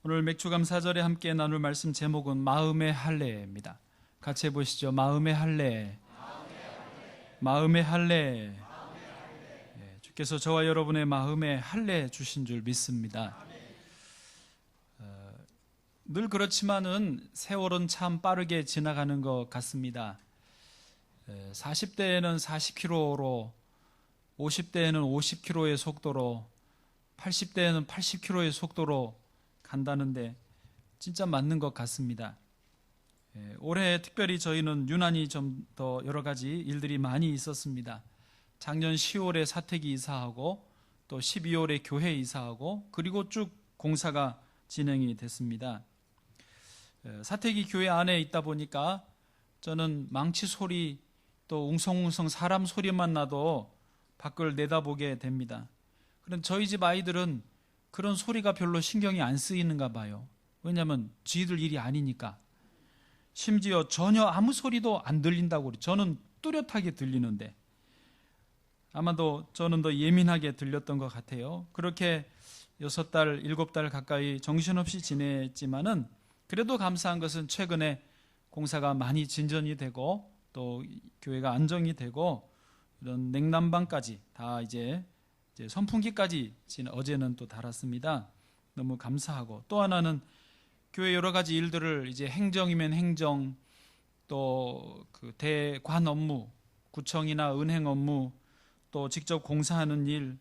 오늘 맥주감사절에 함께 나눌 말씀 제목은 마음의 할례입니다. 같이 해보시죠. 마음의 할례. 마음의 할례. 주께서 저와 여러분의 마음에 할례 주신 줄 믿습니다. 늘 그렇지만은 세월은 참 빠르게 지나가는 것 같습니다. 40대에는 40km로, 50대에는 50km의 속도로, 80대에는 80km의 속도로 간다는데 진짜 맞는 것 같습니다. 올해 특별히 저희는 유난히 좀 더 여러 가지 일들이 많이 있었습니다. 작년 10월에 사택이 이사하고 또 12월에 교회 이사하고 그리고 쭉 공사가 진행이 됐습니다. 사택이 교회 안에 있다 보니까 저는 망치 소리 또 웅성웅성 사람 소리만 나도 밖을 내다보게 됩니다. 그런데 저희 집 아이들은 그런 소리가 별로 신경이 안 쓰이는가 봐요. 왜냐하면 지들 일이 아니니까. 심지어 전혀 아무 소리도 안 들린다고 그래요. 저는 뚜렷하게 들리는데 아마도 저는 더 예민하게 들렸던 것 같아요. 그렇게 6달, 7달 가까이 정신없이 지냈지만은 그래도 감사한 것은 최근에 공사가 많이 진전이 되고 또 교회가 안정이 되고 이런 냉난방까지 다 이제 선풍기까지 어제는 또 달았습니다. 너무 감사하고 또 하나는 교회 여러 가지 일들을 이제 행정이면 행정 또 그 대관 업무, 구청이나 은행 업무 또 직접 공사하는 일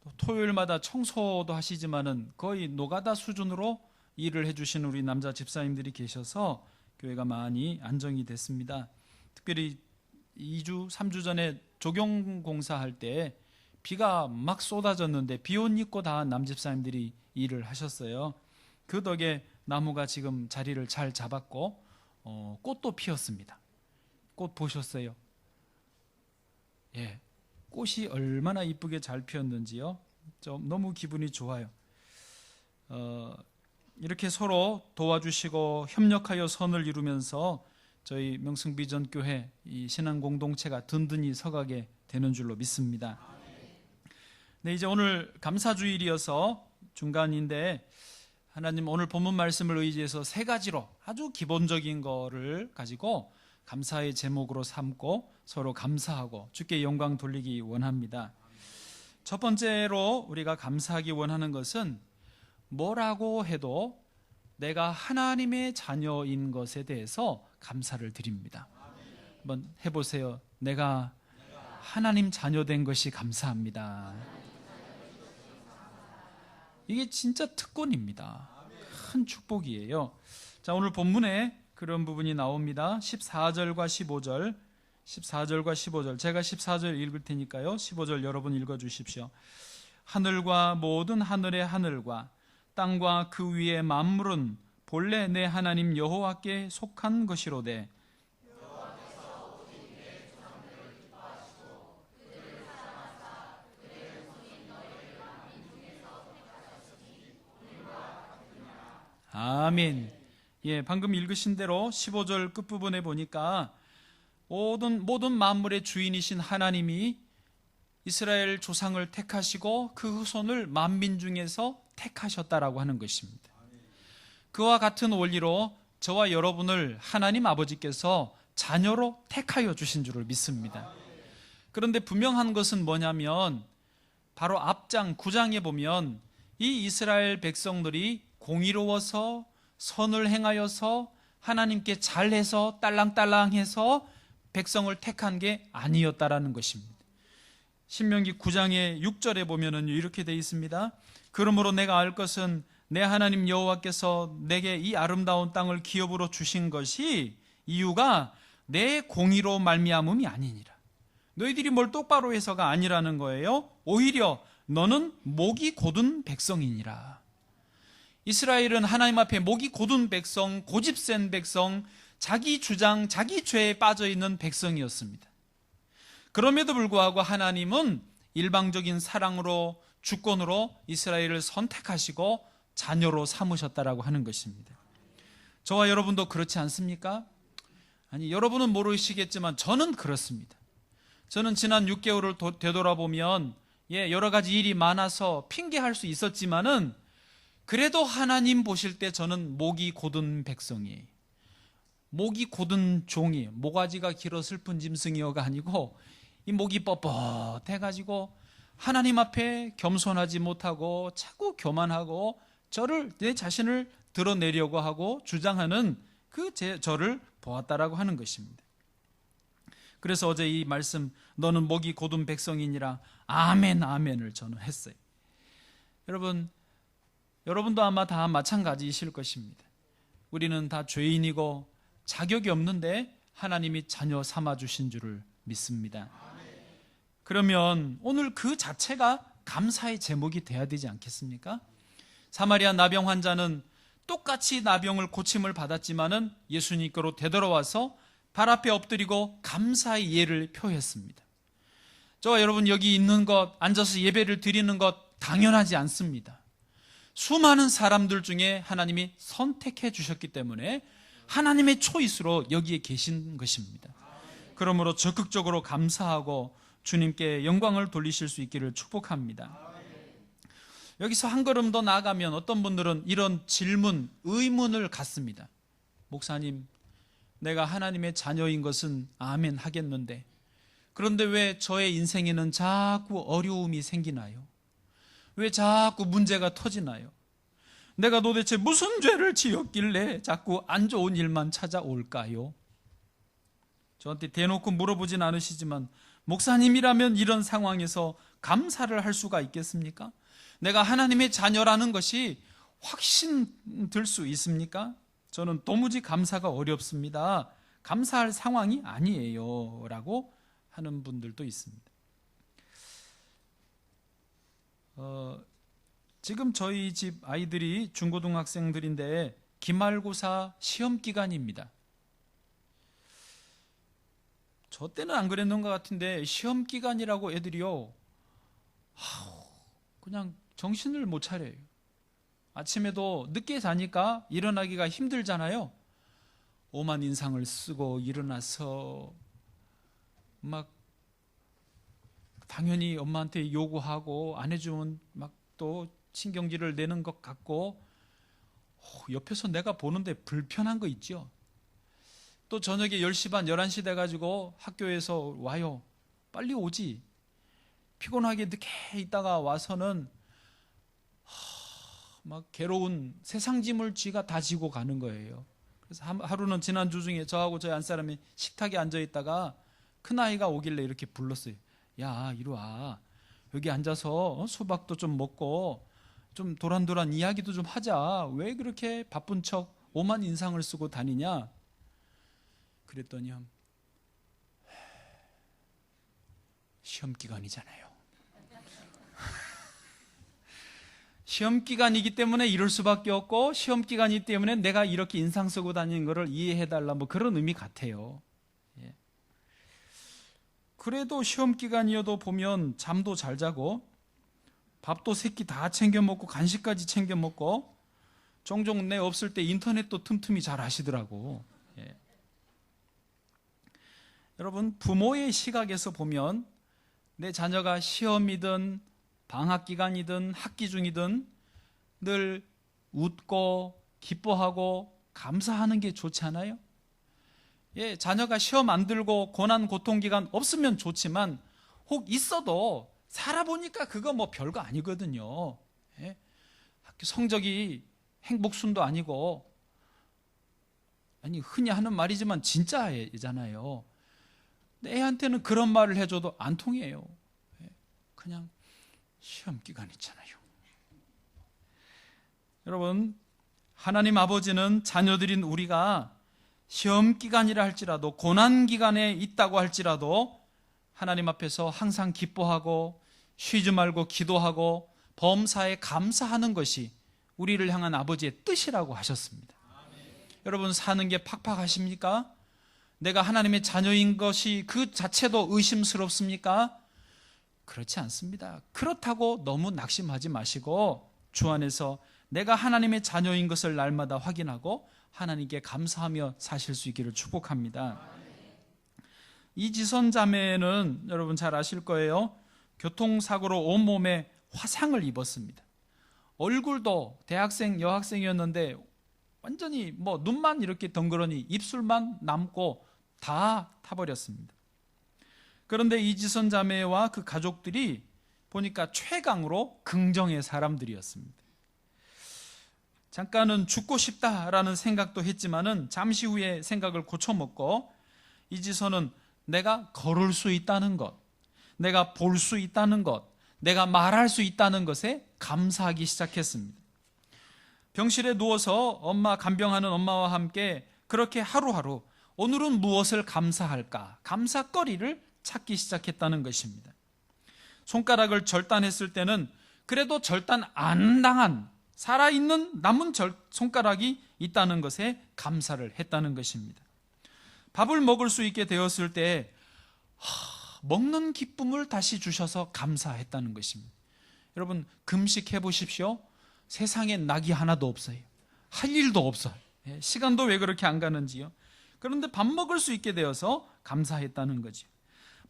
또 토요일마다 청소도 하시지만은 거의 노가다 수준으로 일을 해주시는 우리 남자 집사님들이 계셔서 교회가 많이 안정이 됐습니다. 특별히 2주, 3주 전에 조경 공사할 때 비가 막 쏟아졌는데 비옷 입고 다 남집사님들이 일을 하셨어요. 그 덕에 나무가 지금 자리를 잘 잡았고 꽃도 피었습니다. 꽃 보셨어요? 예, 꽃이 얼마나 이쁘게 잘 피었는지요. 좀 너무 기분이 좋아요. 이렇게 서로 도와주시고 협력하여 선을 이루면서 저희 명승비전교회 이 신앙 공동체가 든든히 서가게 되는 줄로 믿습니다. 네, 이제 오늘 감사주일이어서 중간인데 하나님 오늘 본문 말씀을 의지해서 세 가지로 아주 기본적인 거를 가지고 감사의 제목으로 삼고 서로 감사하고 주께 영광 돌리기 원합니다. 첫 번째로 우리가 감사하기 원하는 것은 뭐라고 해도 내가 하나님의 자녀인 것에 대해서 감사를 드립니다. 한번 해보세요. 내가 하나님 자녀 된 것이 감사합니다. 이게 진짜 특권입니다. 큰 축복이에요. 자, 오늘 본문에 그런 부분이 나옵니다. 14절과 15절, 14절과 15절. 제가 14절 읽을 테니까요. 15절 여러분 읽어주십시오. 하늘과 모든 하늘의 하늘과 땅과 그 위의 만물은 본래 내 하나님 여호와께 속한 것이로되 아멘. 예, 방금 읽으신 대로 15절 끝부분에 보니까 모든 만물의 주인이신 하나님이 이스라엘 조상을 택하시고 그 후손을 만민 중에서 택하셨다라고 하는 것입니다. 그와 같은 원리로 저와 여러분을 하나님 아버지께서 자녀로 택하여 주신 줄을 믿습니다. 그런데 분명한 것은 뭐냐면 바로 앞장 9장에 보면 이 이스라엘 백성들이 공의로워서 선을 행하여서 하나님께 잘해서 딸랑딸랑해서 백성을 택한 게 아니었다라는 것입니다. 신명기 9장의 6절에 보면은 이렇게 되어 있습니다. 그러므로 내가 알 것은 내 하나님 여호와께서 내게 이 아름다운 땅을 기업으로 주신 것이 이유가 내 공의로 말미암음이 아니니라. 너희들이 뭘 똑바로 해서가 아니라는 거예요. 오히려 너는 목이 곧은 백성이니라. 이스라엘은 하나님 앞에 목이 곧은 백성, 고집센 백성, 자기 주장, 자기 죄에 빠져있는 백성이었습니다. 그럼에도 불구하고 하나님은 일방적인 사랑으로 주권으로 이스라엘을 선택하시고 자녀로 삼으셨다라고 하는 것입니다. 저와 여러분도 그렇지 않습니까? 아니, 여러분은 모르시겠지만 저는 그렇습니다. 저는 지난 6개월을 되돌아보면 여러 가지 일이 많아서 핑계할 수 있었지만은 그래도 하나님 보실 때 저는 목이 곧은 백성이에요. 목이 곧은 종이, 모가지가 길어 슬픈 짐승이여가 아니고 이 목이 뻣뻣해가지고 하나님 앞에 겸손하지 못하고 자꾸 교만하고 내 자신을 드러내려고 하고 주장하는 저를 보았다라고 하는 것입니다. 그래서 어제 이 말씀, 너는 목이 곧은 백성이니라 아멘 아멘을 저는 했어요. 여러분도 아마 다 마찬가지이실 것입니다. 우리는 다 죄인이고 자격이 없는데 하나님이 자녀 삼아주신 줄을 믿습니다. 그러면 오늘 그 자체가 감사의 제목이 돼야 되지 않겠습니까? 사마리아 나병 환자는 똑같이 나병을 고침을 받았지만은 예수님께로 되돌아와서 발 앞에 엎드리고 감사의 예를 표했습니다. 저와 여러분 여기 있는 것, 앉아서 예배를 드리는 것 당연하지 않습니다. 수많은 사람들 중에 하나님이 선택해 주셨기 때문에 하나님의 초이스로 여기에 계신 것입니다. 그러므로 적극적으로 감사하고 주님께 영광을 돌리실 수 있기를 축복합니다. 여기서 한 걸음 더 나아가면 어떤 분들은 이런 질문, 의문을 갖습니다. 목사님, 내가 하나님의 자녀인 것은 아멘 하겠는데 그런데 왜 저의 인생에는 자꾸 어려움이 생기나요? 왜 자꾸 문제가 터지나요? 내가 도대체 무슨 죄를 지었길래 자꾸 안 좋은 일만 찾아올까요? 저한테 대놓고 물어보진 않으시지만 목사님이라면 이런 상황에서 감사를 할 수가 있겠습니까? 내가 하나님의 자녀라는 것이 확신 들 수 있습니까? 저는 도무지 감사가 어렵습니다. 감사할 상황이 아니에요 라고 하는 분들도 있습니다. 지금 저희 집 아이들이 중고등학생들인데 기말고사 시험 기간입니다. 저 때는 안 그랬는 것 같은데 시험 기간이라고 애들이요 그냥 정신을 못 차려요. 아침에도 늦게 자니까 일어나기가 힘들잖아요. 오만 인상을 쓰고 일어나서 막 당연히 엄마한테 요구하고 안 해주면 막 또 신경질을 내는 것 같고 옆에서 내가 보는데 불편한 거 있죠. 또 저녁에 10시 반, 11시 돼가지고 학교에서 와요. 빨리 오지. 피곤하게 늦게 있다가 와서는 막 괴로운 세상 짐을 쥐가 다 지고 가는 거예요. 그래서 하루는 지난주 중에 저하고 저희 안 사람이 식탁에 앉아있다가 큰아이가 오길래 이렇게 불렀어요. 야, 이리 와. 여기 앉아서 수박도 좀 먹고 좀 도란도란 이야기도 좀 하자. 왜 그렇게 바쁜 척 오만 인상을 쓰고 다니냐? 그랬더니 시험 기간이잖아요. 시험 기간이기 때문에 이럴 수밖에 없고 시험 기간이기 때문에 내가 이렇게 인상 쓰고 다니는 것을 이해해달라 뭐 그런 의미 같아요. 예. 그래도 시험 기간이어도 보면 잠도 잘 자고 밥도 새끼 다 챙겨 먹고 간식까지 챙겨 먹고 종종 내 없을 때 인터넷도 틈틈이 잘 하시더라고. 예. 여러분 부모의 시각에서 보면 내 자녀가 시험이든 방학기간이든 학기 중이든 늘 웃고 기뻐하고 감사하는 게 좋지 않아요? 예, 자녀가 시험 안 들고 고난 고통기간 없으면 좋지만 혹 있어도 살아보니까 그거 뭐 별거 아니거든요. 예? 학교 성적이 행복순도 아니고 아니 흔히 하는 말이지만 진짜잖아요. 애한테는 그런 말을 해줘도 안 통해요. 예? 그냥 시험 기간 있잖아요. 여러분 하나님 아버지는 자녀들인 우리가 시험 기간이라 할지라도 고난 기간에 있다고 할지라도 하나님 앞에서 항상 기뻐하고 쉬지 말고 기도하고 범사에 감사하는 것이 우리를 향한 아버지의 뜻이라고 하셨습니다. 여러분 사는 게 팍팍하십니까? 내가 하나님의 자녀인 것이 그 자체도 의심스럽습니까? 그렇지 않습니다. 그렇다고 너무 낙심하지 마시고 주 안에서 내가 하나님의 자녀인 것을 날마다 확인하고 하나님께 감사하며 사실 수 있기를 축복합니다. 이지선 자매는 여러분 잘 아실 거예요. 교통사고로 온몸에 화상을 입었습니다. 얼굴도 대학생, 여학생이었는데 완전히 눈만 이렇게 덩그러니 입술만 남고 다 타버렸습니다. 그런데 이지선 자매와 그 가족들이 보니까 최강으로 긍정의 사람들이었습니다. 잠깐은 죽고 싶다라는 생각도 했지만은 잠시 후에 생각을 고쳐먹고 이지선은 내가 걸을 수 있다는 것, 내가 볼 수 있다는 것, 내가 말할 수 있다는 것에 감사하기 시작했습니다. 병실에 누워서 간병하는 엄마와 함께 그렇게 하루하루 오늘은 무엇을 감사할까? 감사거리를 찾기 시작했다는 것입니다. 손가락을 절단했을 때는 그래도 절단 안 당한 살아있는 남은 손가락이 있다는 것에 감사를 했다는 것입니다. 밥을 먹을 수 있게 되었을 때 먹는 기쁨을 다시 주셔서 감사했다는 것입니다. 여러분 금식해 보십시오. 세상에 낙이 하나도 없어요. 할 일도 없어요. 시간도 왜 그렇게 안 가는지요. 그런데 밥 먹을 수 있게 되어서 감사했다는 거죠.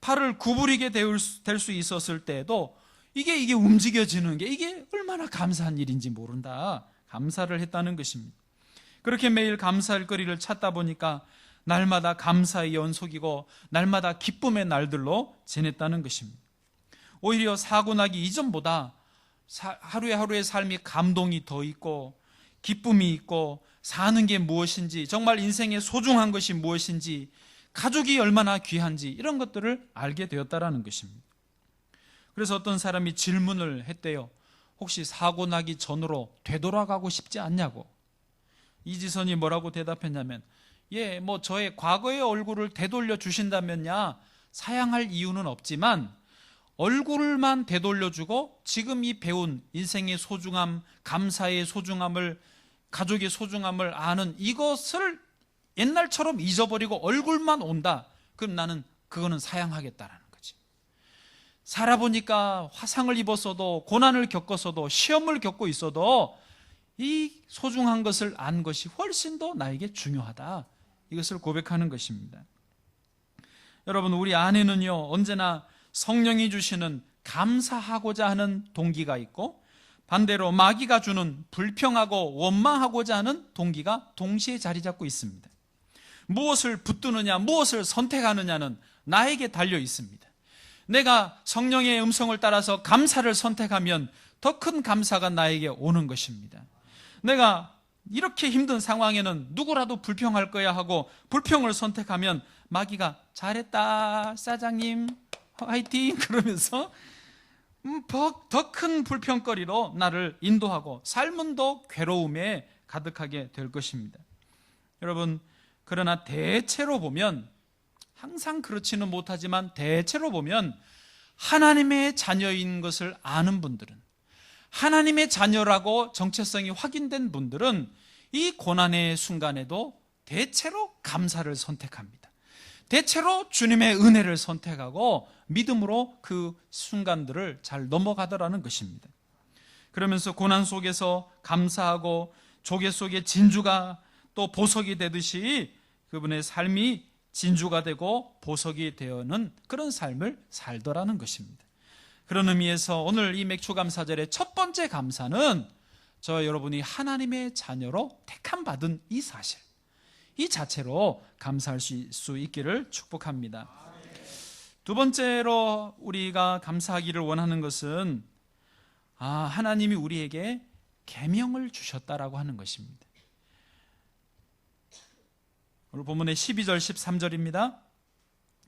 팔을 구부리게 될 수 있었을 때에도 이게 움직여지는 게 이게 얼마나 감사한 일인지 모른다. 감사를 했다는 것입니다. 그렇게 매일 감사할 거리를 찾다 보니까 날마다 감사의 연속이고 날마다 기쁨의 날들로 지냈다는 것입니다. 오히려 사고 나기 이전보다 하루의 삶이 감동이 더 있고 기쁨이 있고 사는 게 무엇인지 정말 인생의 소중한 것이 무엇인지 가족이 얼마나 귀한지 이런 것들을 알게 되었다라는 것입니다. 그래서 어떤 사람이 질문을 했대요. 혹시 사고 나기 전으로 되돌아가고 싶지 않냐고. 이지선이 뭐라고 대답했냐면 저의 과거의 얼굴을 되돌려 주신다면야 사양할 이유는 없지만 얼굴만 되돌려주고 지금 이 배운 인생의 소중함, 감사의 소중함을, 가족의 소중함을 아는 이것을 옛날처럼 잊어버리고 얼굴만 온다. 그럼 나는 그거는 사양하겠다라는 거지. 살아보니까 화상을 입었어도 고난을 겪었어도 시험을 겪고 있어도 이 소중한 것을 안 것이 훨씬 더 나에게 중요하다. 이것을 고백하는 것입니다. 여러분 우리 안에는요 언제나 성령이 주시는 감사하고자 하는 동기가 있고 반대로 마귀가 주는 불평하고 원망하고자 하는 동기가 동시에 자리 잡고 있습니다. 무엇을 붙드느냐 무엇을 선택하느냐는 나에게 달려 있습니다. 내가 성령의 음성을 따라서 감사를 선택하면 더 큰 감사가 나에게 오는 것입니다. 내가 이렇게 힘든 상황에는 누구라도 불평할 거야 하고 불평을 선택하면 마귀가 잘했다 사장님 화이팅 그러면서 더 큰 불평거리로 나를 인도하고 삶은 더 괴로움에 가득하게 될 것입니다. 여러분 그러나 대체로 보면 항상 그렇지는 못하지만 대체로 보면 하나님의 자녀인 것을 아는 분들은 하나님의 자녀라고 정체성이 확인된 분들은 이 고난의 순간에도 대체로 감사를 선택합니다. 대체로 주님의 은혜를 선택하고 믿음으로 그 순간들을 잘 넘어가더라는 것입니다. 그러면서 고난 속에서 감사하고 조개 속에 진주가 또 보석이 되듯이 그분의 삶이 진주가 되고 보석이 되어는 그런 삶을 살더라는 것입니다. 그런 의미에서 오늘 이 맥주감사절의 첫 번째 감사는 저와 여러분이 하나님의 자녀로 택함받은 이 사실, 이 자체로 감사할 수 있기를 축복합니다. 두 번째로 우리가 감사하기를 원하는 것은 하나님이 우리에게 계명을 주셨다라고 하는 것입니다. 오늘 본문의 12절 13절입니다.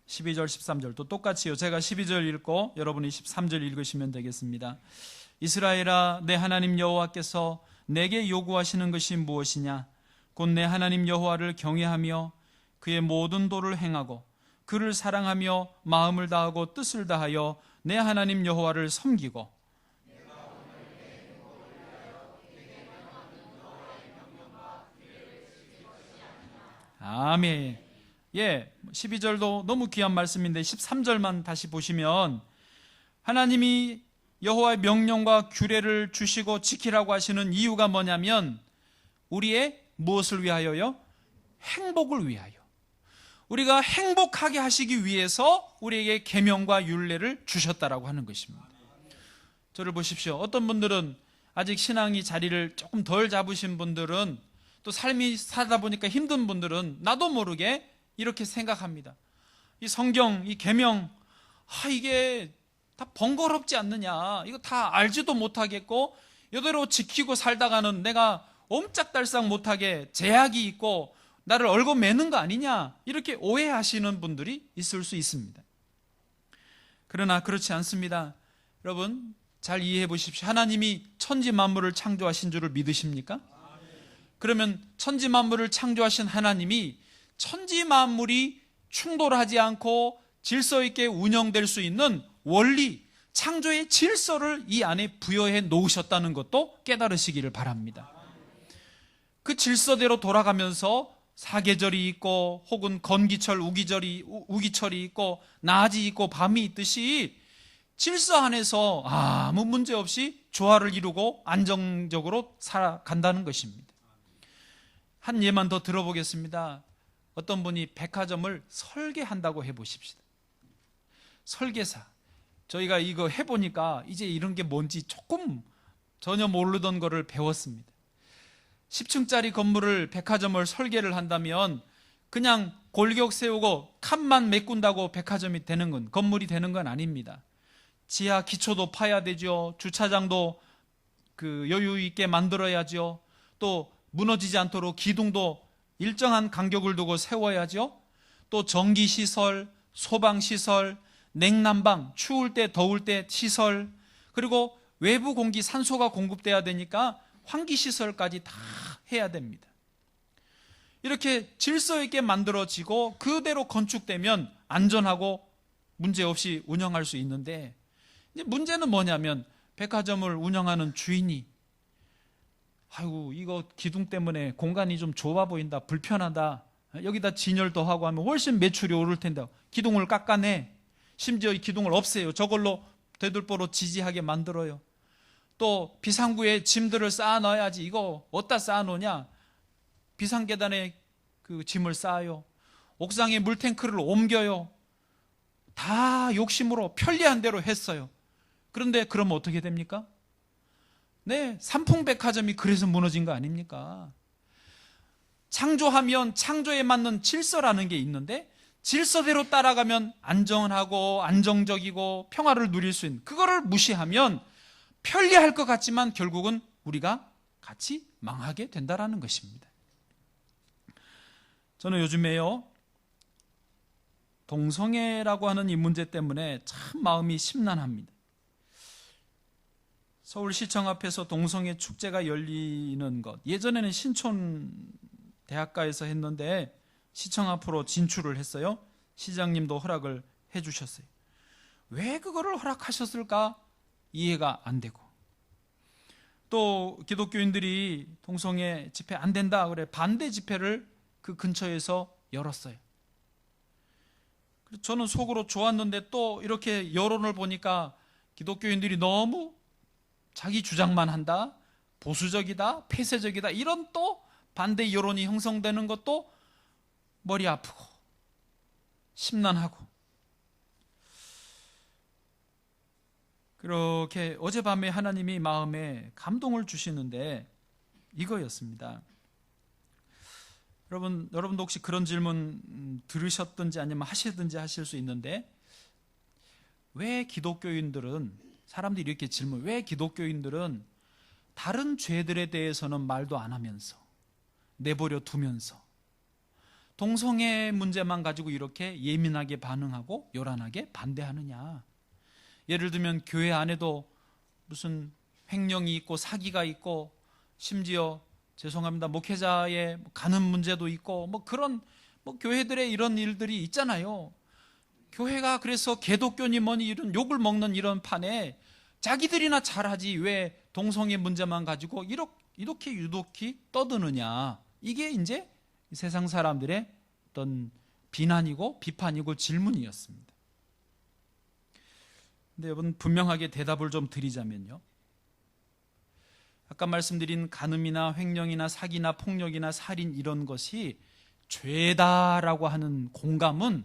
12절 13절도 똑같이요. 제가 12절 읽고 여러분이 13절 읽으시면 되겠습니다. 이스라엘아 내 하나님 여호와께서 내게 요구하시는 것이 무엇이냐? 곧 내 하나님 여호와를 경외하며 그의 모든 도를 행하고 그를 사랑하며 마음을 다하고 뜻을 다하여 내 하나님 여호와를 섬기고 아멘. 12절도 너무 귀한 말씀인데 13절만 다시 보시면 하나님이 여호와의 명령과 규례를 주시고 지키라고 하시는 이유가 뭐냐면 우리의 무엇을 위하여요? 행복을 위하여. 우리가 행복하게 하시기 위해서 우리에게 계명과 율례를 주셨다라고 하는 것입니다. 저를 보십시오. 어떤 분들은 아직 신앙이 자리를 조금 덜 잡으신 분들은, 또 삶이 살다 보니까 힘든 분들은 나도 모르게 이렇게 생각합니다. 이 성경, 이 계명, 이게 다 번거롭지 않느냐, 이거 다 알지도 못하겠고 이대로 지키고 살다가는 내가 옴짝달싹 못하게 제약이 있고 나를 얽어매는 거 아니냐, 이렇게 오해하시는 분들이 있을 수 있습니다. 그러나 그렇지 않습니다. 여러분 잘 이해해 보십시오. 하나님이 천지 만물을 창조하신 줄을 믿으십니까? 그러면 천지 만물을 창조하신 하나님이 천지 만물이 충돌하지 않고 질서 있게 운영될 수 있는 원리, 창조의 질서를 이 안에 부여해 놓으셨다는 것도 깨달으시기를 바랍니다. 그 질서대로 돌아가면서 사계절이 있고 혹은 건기철, 우기철이 있고 낮이 있고 밤이 있듯이 질서 안에서 아무 문제 없이 조화를 이루고 안정적으로 살아간다는 것입니다. 한 예만 더 들어보겠습니다. 어떤 분이 백화점을 설계한다고 해보십시다. 설계사. 저희가 이거 해보니까 이제 이런 게 뭔지 조금 전혀 모르던 거를 배웠습니다. 10층짜리 건물을, 백화점을 설계를 한다면 그냥 골격 세우고 칸만 메꾼다고 백화점이 되는 건, 건물이 되는 건 아닙니다. 지하 기초도 파야 되죠. 주차장도 여유 있게 만들어야죠. 또 무너지지 않도록 기둥도 일정한 간격을 두고 세워야죠. 또 전기시설, 소방시설, 냉난방, 추울 때 더울 때 시설, 그리고 외부 공기, 산소가 공급돼야 되니까 환기시설까지 다 해야 됩니다. 이렇게 질서 있게 만들어지고 그대로 건축되면 안전하고 문제없이 운영할 수 있는데, 이제 문제는 뭐냐면 백화점을 운영하는 주인이 이거 기둥 때문에 공간이 좀 좁아 보인다, 불편하다, 여기다 진열 더 하고 하면 훨씬 매출이 오를 텐데 기둥을 깎아내, 심지어 이 기둥을 없애요. 저걸로 되돌보로 지지하게 만들어요. 또 비상구에 짐들을 쌓아놔야지, 이거 어디다 쌓아놓냐, 비상계단에 그 짐을 쌓아요. 옥상에 물탱크를 옮겨요. 다 욕심으로 편리한 대로 했어요. 그런데 그러면 어떻게 됩니까? 네, 삼풍백화점이 그래서 무너진 거 아닙니까? 창조하면 창조에 맞는 질서라는 게 있는데 질서대로 따라가면 안전하고 안정적이고 평화를 누릴 수 있는, 그거를 무시하면 편리할 것 같지만 결국은 우리가 같이 망하게 된다는 것입니다. 저는 요즘에요, 동성애라고 하는 이 문제 때문에 참 마음이 심란합니다. 서울시청 앞에서 동성애 축제가 열리는 것, 예전에는 신촌 대학가에서 했는데 시청 앞으로 진출을 했어요. 시장님도 허락을 해주셨어요. 왜 그거를 허락하셨을까 이해가 안 되고, 또 기독교인들이 동성애 집회 안 된다 그래 반대 집회를 그 근처에서 열었어요. 저는 속으로 좋았는데 또 이렇게 여론을 보니까 기독교인들이 너무 자기 주장만 한다, 보수적이다, 폐쇄적이다, 이런 또 반대 여론이 형성되는 것도 머리 아프고 심란하고, 그렇게 어젯밤에 하나님이 마음에 감동을 주시는데 이거였습니다. 여러분도 혹시 그런 질문 들으셨든지 아니면 하시든지 하실 수 있는데, 왜 기독교인들은, 사람들이 이렇게 질문, 왜 기독교인들은 다른 죄들에 대해서는 말도 안 하면서 내버려 두면서 동성애 문제만 가지고 이렇게 예민하게 반응하고 요란하게 반대하느냐. 예를 들면 교회 안에도 무슨 횡령이 있고 사기가 있고, 심지어 죄송합니다, 목회자의 가는 문제도 있고, 그런 교회들의 이런 일들이 있잖아요. 교회가 그래서 개독교니 뭐니 이런 욕을 먹는 이런 판에 자기들이나 잘하지 왜 동성애 문제만 가지고 이렇게 유독히 떠드느냐. 이게 이제 세상 사람들의 어떤 비난이고 비판이고 질문이었습니다. 근데 여러분, 분명하게 대답을 좀 드리자면요, 아까 말씀드린 간음이나 횡령이나 사기나 폭력이나 살인 이런 것이 죄다라고 하는 공감은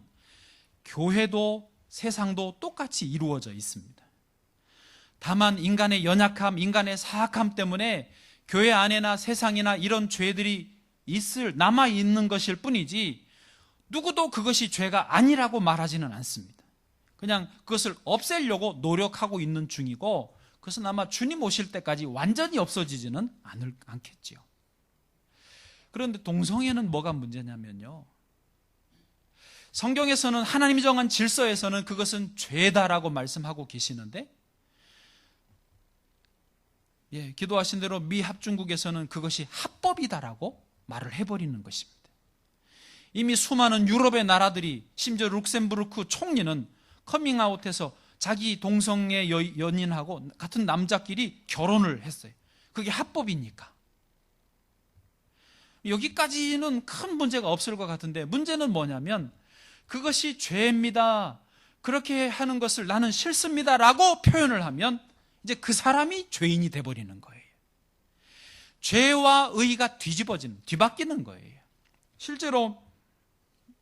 교회도 세상도 똑같이 이루어져 있습니다. 다만 인간의 연약함, 인간의 사악함 때문에 교회 안에나 세상이나 이런 죄들이 남아있는 것일 뿐이지 누구도 그것이 죄가 아니라고 말하지는 않습니다. 그냥 그것을 없애려고 노력하고 있는 중이고, 그것은 아마 주님 오실 때까지 완전히 없어지지는 않겠지요. 그런데 동성애는 뭐가 문제냐면요, 성경에서는, 하나님이 정한 질서에서는 그것은 죄다라고 말씀하고 계시는데, 기도하신 대로 미 합중국에서는 그것이 합법이다라고 말을 해버리는 것입니다. 이미 수많은 유럽의 나라들이, 심지어 룩셈부르크 총리는 커밍아웃해서 자기 동성애 연인하고 같은 남자끼리 결혼을 했어요. 그게 합법이니까. 여기까지는 큰 문제가 없을 것 같은데, 문제는 뭐냐면 그것이 죄입니다, 그렇게 하는 것을 나는 싫습니다라고 표현을 하면 이제 그 사람이 죄인이 돼버리는 거예요. 죄와 의가 뒤바뀌는 거예요. 실제로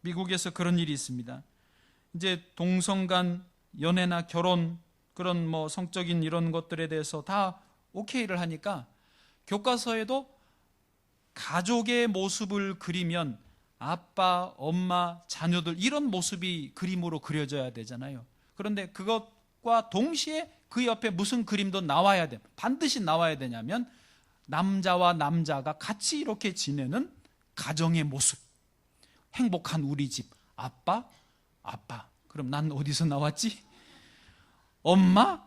미국에서 그런 일이 있습니다. 이제 동성 간 연애나 결혼, 그런 성적인 이런 것들에 대해서 다 오케이를 하니까 교과서에도 가족의 모습을 그리면 아빠, 엄마, 자녀들 이런 모습이 그림으로 그려져야 되잖아요. 그런데 그것과 동시에 그 옆에 무슨 그림도 나와야 돼. 반드시 나와야 되냐면 남자와 남자가 같이 이렇게 지내는 가정의 모습. 행복한 우리 집. 아빠. 그럼 난 어디서 나왔지? 엄마.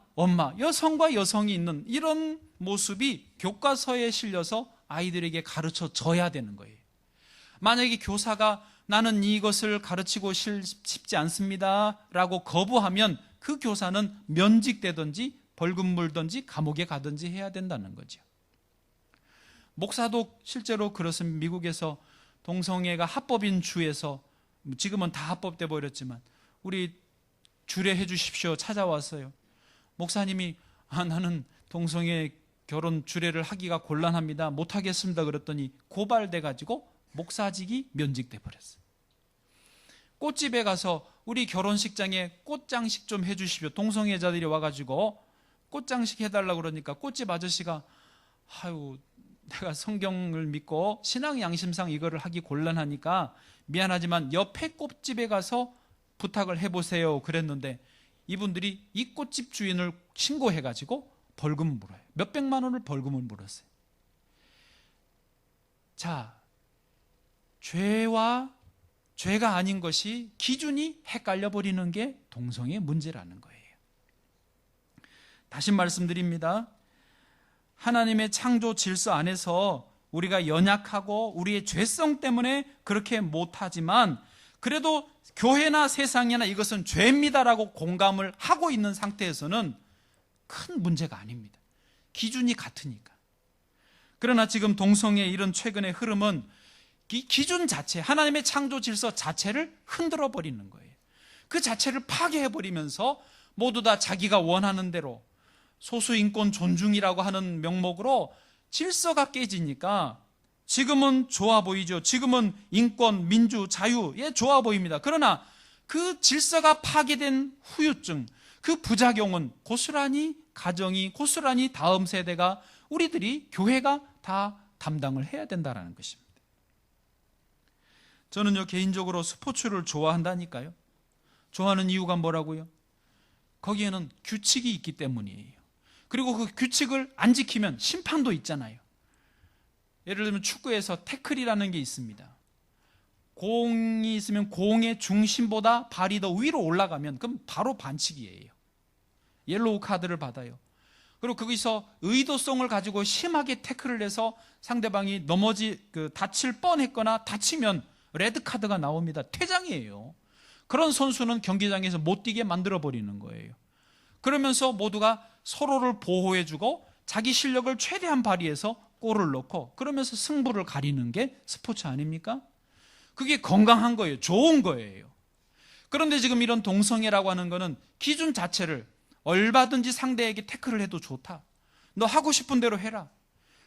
여성과 여성이 있는 이런 모습이 교과서에 실려서 아이들에게 가르쳐 줘야 되는 거예요. 만약에 교사가 나는 이것을 가르치고 싶지 않습니다 라고 거부하면 그 교사는 면직되든지 벌금 물든지 감옥에 가든지 해야 된다는 거죠. 목사도 실제로 그렇습니다. 미국에서 동성애가 합법인 주에서, 지금은 다 합법돼 버렸지만, 우리 주례해 주십시오 찾아왔어요. 목사님이 나는 동성애 결혼 주례를 하기가 곤란합니다, 못하겠습니다 그랬더니 고발돼 가지고 목사직이 면직돼 버렸어요. 꽃집에 가서 우리 결혼식장에 꽃장식 좀 해주십시오, 동성애자들이 와가지고 꽃장식 해달라고 그러니까 꽃집 아저씨가 내가 성경을 믿고 신앙 양심상 이거를 하기 곤란하니까 미안하지만 옆에 꽃집에 가서 부탁을 해보세요 그랬는데, 이분들이 이 꽃집 주인을 신고해가지고 벌금을 물어요. 몇백만 원을 벌금을 물었어요. 자, 죄와 죄가 아닌 것이 기준이 헷갈려 버리는 게 동성애의 문제라는 거예요. 다시 말씀드립니다. 하나님의 창조 질서 안에서 우리가 연약하고 우리의 죄성 때문에 그렇게 못하지만, 그래도 교회나 세상이나 이것은 죄입니다라고 공감을 하고 있는 상태에서는 큰 문제가 아닙니다. 기준이 같으니까. 그러나 지금 동성애의 이런 최근의 흐름은 기준 자체, 하나님의 창조 질서 자체를 흔들어 버리는 거예요. 그 자체를 파괴해 버리면서 모두 다 자기가 원하는 대로 소수인권 존중이라고 하는 명목으로 질서가 깨지니까 지금은 좋아 보이죠. 지금은 인권, 민주, 자유에 좋아 보입니다. 그러나 그 질서가 파괴된 후유증, 그 부작용은 고스란히 가정이, 고스란히 다음 세대가, 우리들이, 교회가 다 담당을 해야 된다는 것입니다. 저는요, 개인적으로 스포츠를 좋아한다니까요. 좋아하는 이유가 뭐라고요? 거기에는 규칙이 있기 때문이에요. 그리고 그 규칙을 안 지키면 심판도 있잖아요. 예를 들면 축구에서 태클이라는 게 있습니다. 공이 있으면 공의 중심보다 발이 더 위로 올라가면 그럼 바로 반칙이에요. 옐로우 카드를 받아요. 그리고 거기서 의도성을 가지고 심하게 태클을 해서 상대방이 다칠 뻔했거나 다치면 레드 카드가 나옵니다. 퇴장이에요. 그런 선수는 경기장에서 못 뛰게 만들어 버리는 거예요. 그러면서 모두가 서로를 보호해주고 자기 실력을 최대한 발휘해서 골을 넣고, 그러면서 승부를 가리는 게 스포츠 아닙니까? 그게 건강한 거예요. 좋은 거예요. 그런데 지금 이런 동성애라고 하는 거는 기준 자체를 얼마든지 상대에게 태클을 해도 좋다, 너 하고 싶은 대로 해라.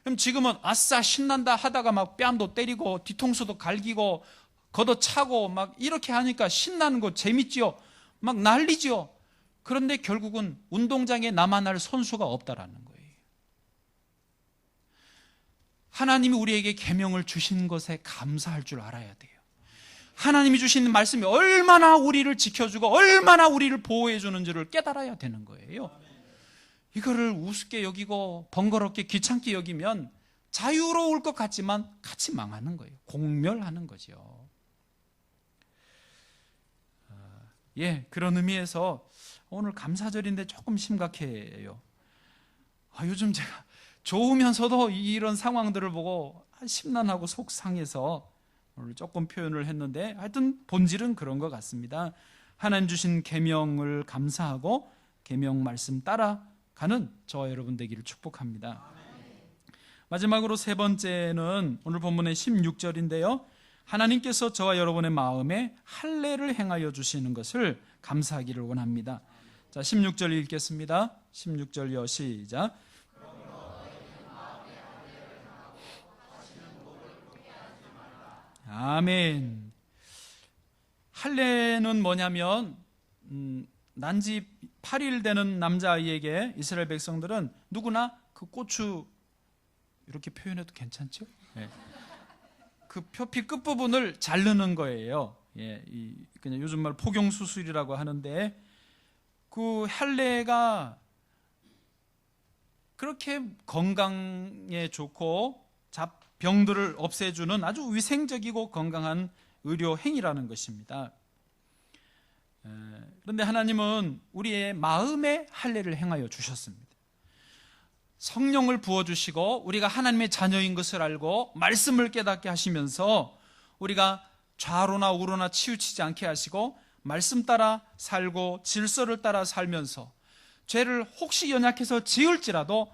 그럼 지금은 아싸 신난다 하다가 막 뺨도 때리고 뒤통수도 갈기고 걷어차고 막 이렇게 하니까 신나는 거 재밌지요. 막 난리지요. 그런데 결국은 운동장에 남아날 선수가 없다라는 거예요. 하나님이 우리에게 계명을 주신 것에 감사할 줄 알아야 돼요. 하나님이 주신 말씀이 얼마나 우리를 지켜주고 얼마나 우리를 보호해 주는지를 깨달아야 되는 거예요. 이거를 우습게 여기고 번거롭게 귀찮게 여기면 자유로울 것 같지만 같이 망하는 거예요. 공멸하는 거죠. 그런 의미에서 오늘 감사절인데 조금 심각해요. 요즘 제가 좋으면서도 이런 상황들을 보고 심란하고 속상해서 오늘 조금 표현을 했는데, 하여튼 본질은 그런 것 같습니다. 하나님 주신 계명을 감사하고 계명 말씀 따라가는 저와 여러분 되기를 축복합니다. 마지막으로 세 번째는 오늘 본문의 16절인데요. 하나님께서 저와 여러분의 마음에 할례를 행하여 주시는 것을 감사하기를 원합니다. 자, 16절 읽겠습니다. 16절요, 시작. 아멘. 할례는 뭐냐면 난지 8일 되는 남자아이에게 이스라엘 백성들은 누구나 그 고추, 이렇게 표현해도 괜찮죠? 그 표피 끝부분을 자르는 거예요. 그냥 요즘 말 포경수술이라고 하는데, 그 할례가 그렇게 건강에 좋고 병들을 없애주는 아주 위생적이고 건강한 의료 행위라는 것입니다. 그런데 하나님은 우리의 마음에 할례를 행하여 주셨습니다. 성령을 부어주시고 우리가 하나님의 자녀인 것을 알고 말씀을 깨닫게 하시면서 우리가 좌로나 우로나 치우치지 않게 하시고 말씀 따라 살고 질서를 따라 살면서 죄를 혹시 연약해서 지을지라도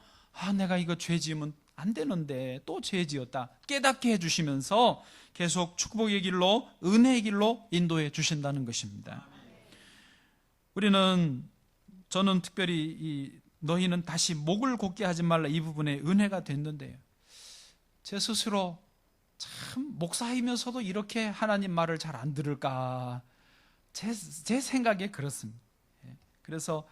내가 이거 죄 지으면 안 되는데 또 죄 지었다 깨닫게 해주시면서 계속 축복의 길로, 은혜의 길로 인도해 주신다는 것입니다. 저는 특별히 너희는 다시 목을 곧게 하지 말라, 이 부분에 은혜가 됐는데요, 제 스스로 참 목사이면서도 이렇게 하나님 말을 잘 안 들을까, 제 생각에 그렇습니다. 그래서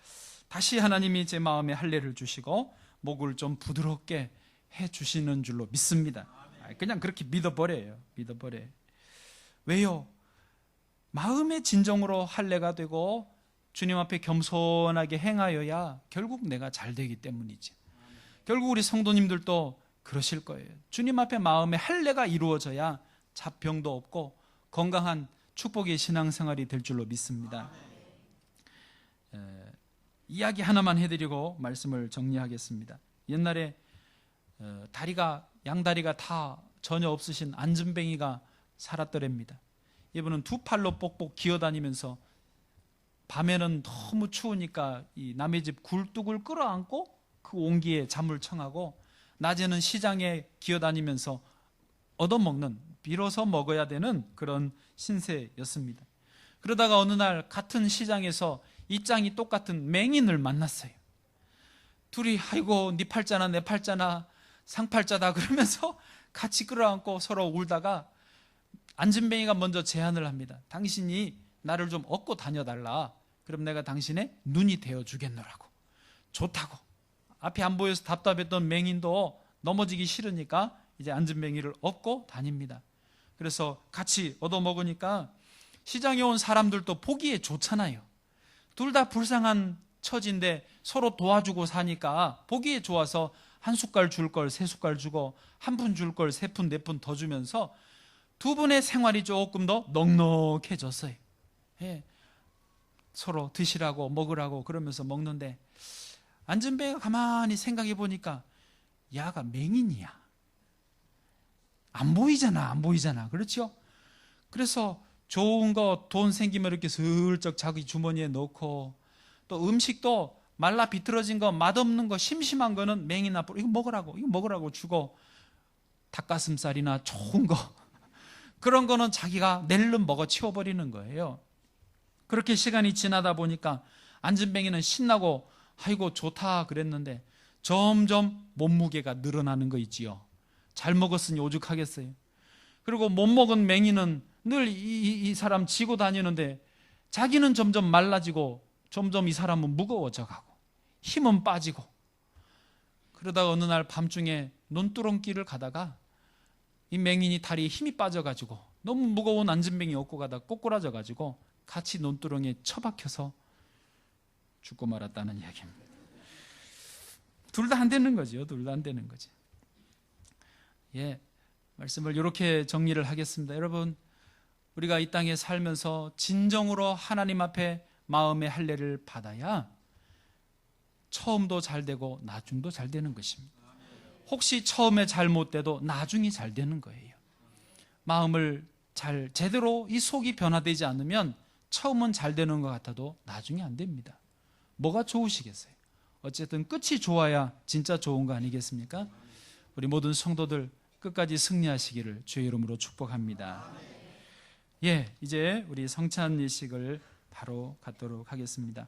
다시 하나님이 제 마음에 할례를 주시고 목을 좀 부드럽게 해주시는 줄로 믿습니다. 그냥 그렇게 믿어버려요. 왜요? 마음의 진정으로 할례가 되고 주님 앞에 겸손하게 행하여야 결국 내가 잘 되기 때문이지. 결국 우리 성도님들도 그러실 거예요. 주님 앞에 마음의 할례가 이루어져야 잡병도 없고 건강한 축복의 신앙생활이 될 줄로 믿습니다. 이야기 하나만 해드리고 말씀을 정리하겠습니다. 옛날에 양다리가 다 전혀 없으신 안전뱅이가 살았더랍니다. 이분은 두 팔로 뽁뽁 기어다니면서 밤에는 너무 추우니까 이 남의 집 굴뚝을 끌어안고 그 온기에 잠을 청하고, 낮에는 시장에 기어다니면서 얻어먹는, 빌어서 먹어야 되는 그런 신세였습니다. 그러다가 어느 날 같은 시장에서 입장이 똑같은 맹인을 만났어요. 둘이 아이고 네 팔자나 내 팔자나 상팔자다 그러면서 같이 끌어안고 서로 울다가 안진뱅이가 먼저 제안을 합니다. 당신이 나를 좀 업고 다녀달라. 그럼 내가 당신의 눈이 되어주겠노라고. 좋다고. 앞이 안 보여서 답답했던 맹인도 넘어지기 싫으니까 이제 안진뱅이를 업고 다닙니다. 그래서 같이 얻어먹으니까 시장에 온 사람들도 보기에 좋잖아요. 둘 다 불쌍한 처지인데 서로 도와주고 사니까 보기에 좋아서 한 숟갈 줄 걸 세 숟갈 주고, 한 푼 줄 걸 세 푼 네 푼 더 주면서 두 분의 생활이 조금 더 넉넉해졌어요. 서로 드시라고 먹으라고 그러면서 먹는데, 안전뱅이가 가만히 생각해 보니까 야가 맹인이야. 안 보이잖아. 그렇죠? 그래서 좋은 거 돈 생기면 이렇게 슬쩍 자기 주머니에 넣고, 또 음식도 말라 비틀어진 거, 맛없는 거, 심심한 거는 맹인 앞으로 이거 먹으라고 주고, 닭가슴살이나 좋은 거 그런 거는 자기가 낼름 먹어 치워버리는 거예요. 그렇게 시간이 지나다 보니까 안진뱅이는 신나고 아이고 좋다 그랬는데 점점 몸무게가 늘어나는 거 있지요. 잘 먹었으니 오죽하겠어요. 그리고 못 먹은 맹이는 늘 이 사람 지고 다니는데 자기는 점점 말라지고 점점 이 사람은 무거워져 가고 힘은 빠지고, 그러다가 어느 날 밤중에 논두렁길을 가다가 이 맹인이 다리에 힘이 빠져가지고 너무 무거운 안전뱅이 업고 가다 꼬꾸라져가지고 같이 논두렁에 처박혀서 죽고 말았다는 이야기입니다. 둘 다 안 되는 거죠. 둘 다 안 되는 거죠. 예, 말씀을 이렇게 정리를 하겠습니다. 여러분, 우리가 이 땅에 살면서 진정으로 하나님 앞에 마음의 할례를 받아야 처음도 잘 되고 나중도 잘 되는 것입니다. 혹시 처음에 잘못돼도 나중이 잘 되는 거예요. 마음을 잘 제대로 이 속이 변화되지 않으면 처음은 잘 되는 것 같아도 나중에 안 됩니다. 뭐가 좋으시겠어요? 어쨌든 끝이 좋아야 진짜 좋은 거 아니겠습니까? 우리 모든 성도들 끝까지 승리하시기를 주의 이름으로 축복합니다. 예, 이제 우리 성찬 예식을 바로 갖도록 하겠습니다.